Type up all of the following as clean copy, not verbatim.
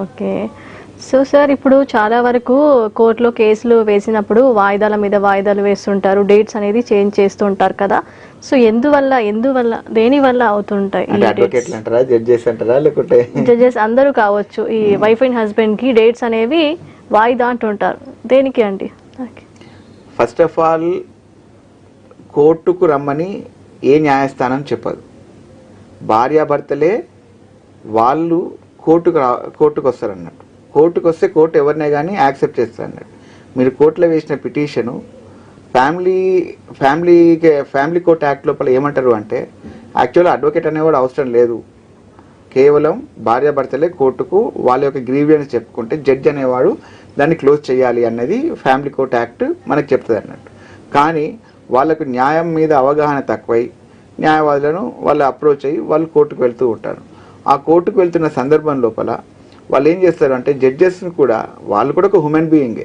Okay. So sir, ఇప్పుడు చాలా వరకు కోర్టులో కేసులు వేసినప్పుడు వాయిదాల మీద వాయిదాలు వేస్తుంటారు. డేట్స్ అనేది చేంజ్ చేస్తూ ఉంటారు కదా. సో ఎందువల్ల దేనివల్ల అవుతుంటాయి ఈ డేట్స్? అంటారా, జడ్జెస్ అంటారా, లేకుంటే జడ్జెస్ అందరూ కావచ్చు. ఈ వైఫ్ అండ్ హస్బెండ్ కి డేట్స్ అనేవి వాయిదా అంటుంటారు. దేనికి అండి? ఫస్ట్ ఆఫ్ ఆల్ కోర్టుకు రమ్మని ఏ న్యాయస్థానం చెప్పదు. భార్యాభర్తలే వాళ్ళు కోర్టుకు వస్తారు అన్నట్టు. కోర్టుకు వస్తే కోర్టు ఎవరినే కానీ యాక్సెప్ట్ చేస్తారు అన్నట్టు. మీరు కోర్టులో వేసిన పిటిషను ఫ్యామిలీ కోర్ట్ యాక్ట్ లోపల ఏమంటారు అంటే, యాక్చువల్గా అడ్వకేట్ అనేవాడు అవసరం లేదు. కేవలం భార్యాభర్తలే కోర్టుకు వాళ్ళ యొక్క గ్రీవియన్స్ చెప్పుకుంటే జడ్జి అనేవాడు దాన్ని క్లోజ్ చేయాలి అన్నది ఫ్యామిలీ కోర్ట్ యాక్ట్ మనకు చెప్తుంది అన్నట్టు. కానీ వాళ్ళకు న్యాయం మీద అవగాహన తక్కువై న్యాయవాదులను వాళ్ళు అప్రోచ్ అయ్యి వాళ్ళు కోర్టుకు వెళ్తూ ఉంటారు. ఆ కోర్టుకు వెళ్తున్న సందర్భం లోపల వాళ్ళు ఏం చేస్తారు అంటే, జడ్జెస్ని కూడా వాళ్ళు కూడా ఒక హ్యూమన్ బీయింగ్,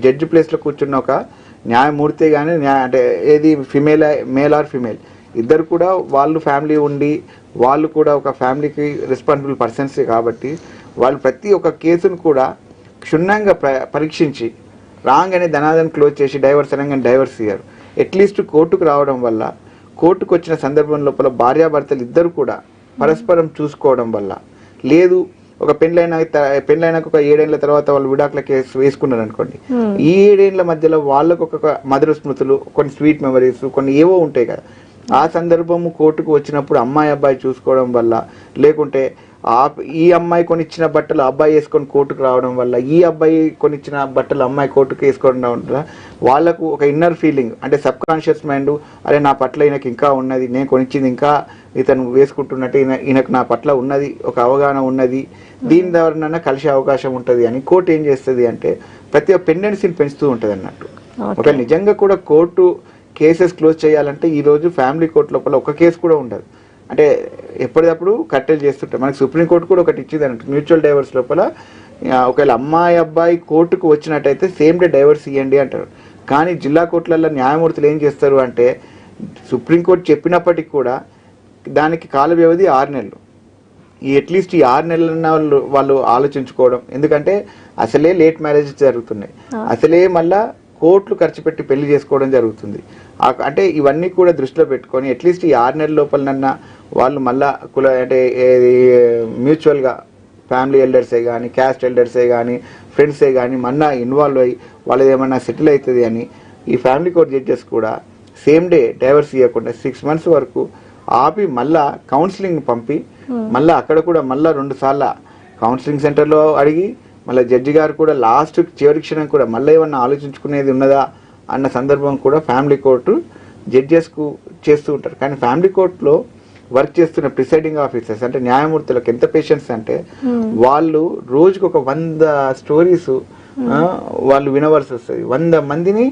జడ్జి ప్లేస్లో కూర్చున్న ఒక న్యాయమూర్తి కానీ అంటే ఏది మేల్ ఆర్ ఫిమేల్ ఇద్దరు కూడా వాళ్ళు ఫ్యామిలీ ఉండి వాళ్ళు కూడా ఒక ఫ్యామిలీకి రెస్పాన్సిబుల్ పర్సన్స్ కాబట్టి వాళ్ళు ప్రతి ఒక్క కేసును కూడా క్షుణ్ణంగా పరీక్షించి రాంగ్ అనే ధనాదాన్ని క్లోజ్ చేసి డైవర్స్ అనగానే డైవర్స్ ఇయ్యారు. అట్లీస్ట్ కోర్టుకు రావడం వల్ల, కోర్టుకు వచ్చిన సందర్భం లోపల భార్యాభర్తలు ఇద్దరు కూడా పరస్పరం చూసుకోవడం వల్ల, లేదు ఒక పెళ్ళైనాక ఒక 7 ఏళ్ల తర్వాత వాళ్ళు విడాకుల కేసు వేసుకున్నారు అనుకోండి, ఈ 7 ఏళ్ల మధ్యలో వాళ్ళకు ఒక మధుర స్మృతులు, కొన్ని స్వీట్ మెమరీస్, కొన్ని ఏవో ఉంటాయి కదా. ఆ సందర్భము కోర్టుకు వచ్చినప్పుడు అమ్మాయి అబ్బాయి చూసుకోవడం వల్ల, లేకుంటే ఈ అమ్మాయి కొనిచ్చిన బట్టలు అబ్బాయి వేసుకొని కోర్టుకు రావడం వల్ల, ఈ అబ్బాయి కొనిచ్చిన బట్టలు అమ్మాయి కోర్టుకు వేసుకోవడం వల్ల వాళ్ళకు ఒక ఇన్నర్ ఫీలింగ్, అంటే సబ్ కాన్షియస్ మైండ్, అరే నా పట్ల ఈయనకి ఇంకా ఉన్నది, నేను కొనిచ్చింది ఇంకా ఇతను వేసుకుంటున్నట్టు ఈయనకు నా పట్ల ఉన్నది, ఒక అవగాహన ఉన్నది, దీని ద్వారా కలిసే అవకాశం ఉంటుంది అని కోర్టు ఏం చేస్తుంది అంటే ప్రతి ఒక్క పెండెన్సీని పెంచుతూ ఉంటుంది అన్నట్టు. ఒక నిజంగా కూడా కోర్టు కేసెస్ క్లోజ్ చేయాలంటే ఈరోజు ఫ్యామిలీ కోర్టు లోపల ఒక కేసు కూడా ఉండదు. అంటే ఎప్పటికప్పుడు కట్టెలు చేస్తుంటారు. మనకి సుప్రీంకోర్టు కూడా ఒకటి ఇచ్చింది అన్నట్టు, మ్యూచువల్ డైవర్స్ లోపల ఒకవేళ అమ్మాయి అబ్బాయి కోర్టుకు వచ్చినట్టయితే సేమ్ డే డైవర్స్ ఇవ్వండి అంటారు. కానీ జిల్లా కోర్టులలో న్యాయమూర్తులు ఏం చేస్తారు అంటే, సుప్రీంకోర్టు చెప్పినప్పటికీ కూడా దానికి కాల వ్యవధి 6 నెలలు. అట్లీస్ట్ ఈ 6 నెలలన్న వాళ్ళు ఆలోచించుకోవడం, ఎందుకంటే అసలే లేట్ మ్యారేజ్ జరుగుతున్నాయి, అసలే మళ్ళా కోట్లు ఖర్చు పెట్టి పెళ్లి చేసుకోవడం జరుగుతుంది. అంటే ఇవన్నీ కూడా దృష్టిలో పెట్టుకొని అట్లీస్ట్ ఈ 6 నెలల లోపలనన్నా వాళ్ళు మళ్ళా అంటే మ్యూచువల్గా ఫ్యామిలీ ఎల్డర్సే కానీ, క్యాస్ట్ ఎల్డర్సే కానీ, ఫ్రెండ్సే కానీ మళ్ళా ఇన్వాల్వ్ అయ్యి వాళ్ళది ఏమన్నా సెటిల్ అవుతుంది అని ఈ ఫ్యామిలీ కోర్ట్ జడ్జెస్ కూడా సేమ్ డే డైవర్స్ ఇవ్వకుండా 6 months వరకు ఆపి మళ్ళా కౌన్సిలింగ్ పంపి మళ్ళీ అక్కడ కూడా మళ్ళీ 2 సార్లు కౌన్సిలింగ్ సెంటర్లో అడిగి మళ్ళీ జడ్జి గారు కూడా లాస్ట్ చివరి క్షణం కూడా మళ్ళీ ఏమన్నా ఆలోచించుకునేది ఉన్నదా అన్న సందర్భం కూడా ఫ్యామిలీ కోర్టు జడ్జెస్కు చేస్తూ ఉంటారు. కానీ ఫ్యామిలీ కోర్టులో వర్క్ చేస్తున్న ప్రిసైడింగ్ ఆఫీసర్స్ అంటే న్యాయమూర్తులకు ఎంత పేషెన్స్ అంటే, వాళ్ళు రోజుకు ఒక 100 స్టోరీస్ వాళ్ళు వినవలసి వస్తుంది. 100 మందిని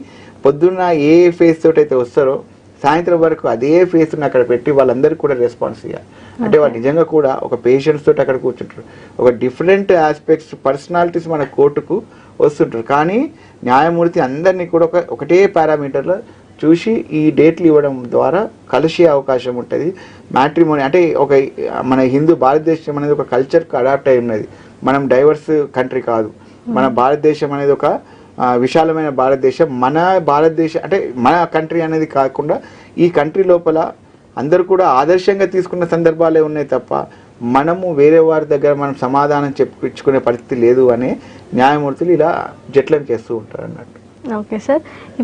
పొద్దున్న ఏ ఫేస్ తోటి అయితే వస్తారో సాయంత్రం వరకు అదే ఫేస్ని అక్కడ పెట్టి వాళ్ళందరికీ కూడా రెస్పాన్స్ ఇవ్వాలి. అంటే వాళ్ళు నిజంగా కూడా ఒక పేషెంట్స్ తోటి అక్కడ కూర్చుంటారు. ఒక డిఫరెంట్ ఆస్పెక్ట్స్, పర్సనాలిటీస్ మన కోర్టుకు వస్తుంటారు. కానీ న్యాయమూర్తి అందరినీ కూడా ఒకటే పారామీటర్లో చూసి ఈ డేట్లు ఇవ్వడం ద్వారా కలిసే అవకాశం ఉంటుంది. మ్యాట్రిమోనీ అంటే మన భారతదేశం అనేది ఒక కల్చర్కి అడాప్ట్ అయి ఉన్నది. మనం డైవర్స్ కంట్రీ కాదు. మన భారతదేశం అనేది ఒక విశాలమైన భారతదేశం. మన భారతదేశం అంటే మన కంట్రీ అనేది కాకుండా ఈ కంట్రీ లోపల అందరూ కూడా ఆదర్శంగా తీసుకున్న సందర్భాలే ఉన్నాయి తప్ప మనము వేరే వారి దగ్గర మనం సమాధానం చెప్పుకునే పరిస్థితి లేదు అనే న్యాయమూర్తులు ఇలా జట్లను చేస్తూ ఉంటారు అన్నట్టు. Okay sir.